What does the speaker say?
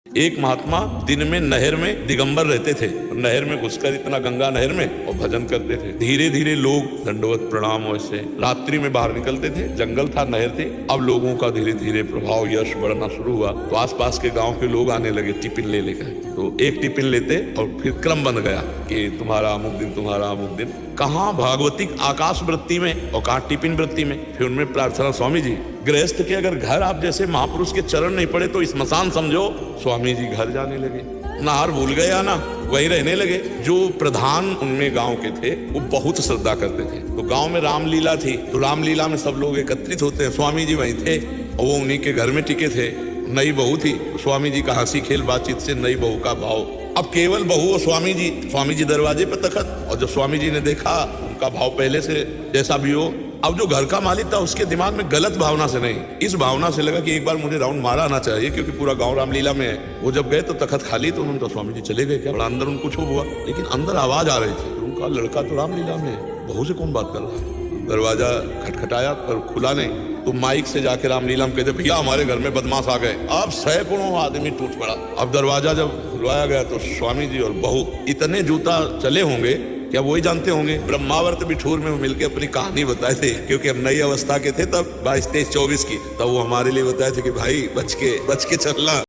एक महात्मा दिन में नहर में दिगंबर रहते थे, नहर में घुसकर इतना गंगा नहर में और भजन करते थे। धीरे धीरे लोग दंडवत प्रणाम वैसे रात्रि में बाहर निकलते थे, जंगल था, नहर थे। अब लोगों का धीरे धीरे प्रभाव यश बढ़ना शुरू हुआ तो आसपास के गांव के लोग आने लगे टिफिन ले लेकर। तो एक टिफिन लेते और फिर क्रम बन गया कि तुम्हारा अमुक दिन, तुम्हारा अमुक दिन। कहाँ भागवतिक आकाश वृत्ति में और कहाँ टिफिन वृत्ति में। फिर उनमें प्रार्थना, स्वामी जी गृहस्थ के अगर घर आप जैसे महापुरुष के चरण नहीं पड़े तो स्मशान समझो। स्वामी जी घर जाने लगे, नहार भूल गए आना, वहीं रहने लगे। जो प्रधान उनमें गांव के थे वो बहुत श्रद्धा करते थे। तो गांव में रामलीला थी, तो रामलीला में सब लोग एकत्रित होते हैं। स्वामी जी वहीं थे और वो उन्हीं के घर में टिके थे। नई बहू थी, स्वामी जी का हंसी खेल बातचीत से नई बहू का भाव। अब केवल बहू और स्वामी जी दरवाजे पर तखत। और जब स्वामी जी ने देखा उनका भाव पहले से जैसा भी हो। अब जो घर का मालिक था उसके दिमाग में गलत भावना से नहीं, इस भावना से लगा कि एक बार मुझे राउंड मारा आना चाहिए क्योंकि पूरा गांव रामलीला में है। वो जब गए तो तखत खाली, तो उन्होंने तो स्वामी जी चले गए क्या। बड़ा अंदर उनको छुप हुआ, लेकिन अंदर आवाज आ रही थी। उनका लड़का तो रामलीला में है, बहू से कौन बात कर रहा है। दरवाजा खटखटाया पर खुला नहीं। तो माइक से जाके रामलीला में कहते, भैया हमारे घर में बदमाश आ गए। अब सैकड़ों आदमी टूट पड़ा। अब दरवाजा जब खुलवाया गया तो स्वामी जी और बहू इतने जूता चले होंगे, क्या वही जानते होंगे। ब्रह्मावर्त बिठूर में वो मिलके अपनी कहानी बताए थे, क्योंकि हम नई अवस्था के थे तब 22, 23, 24 की। तब वो हमारे लिए बताए थे कि भाई बच के चलना।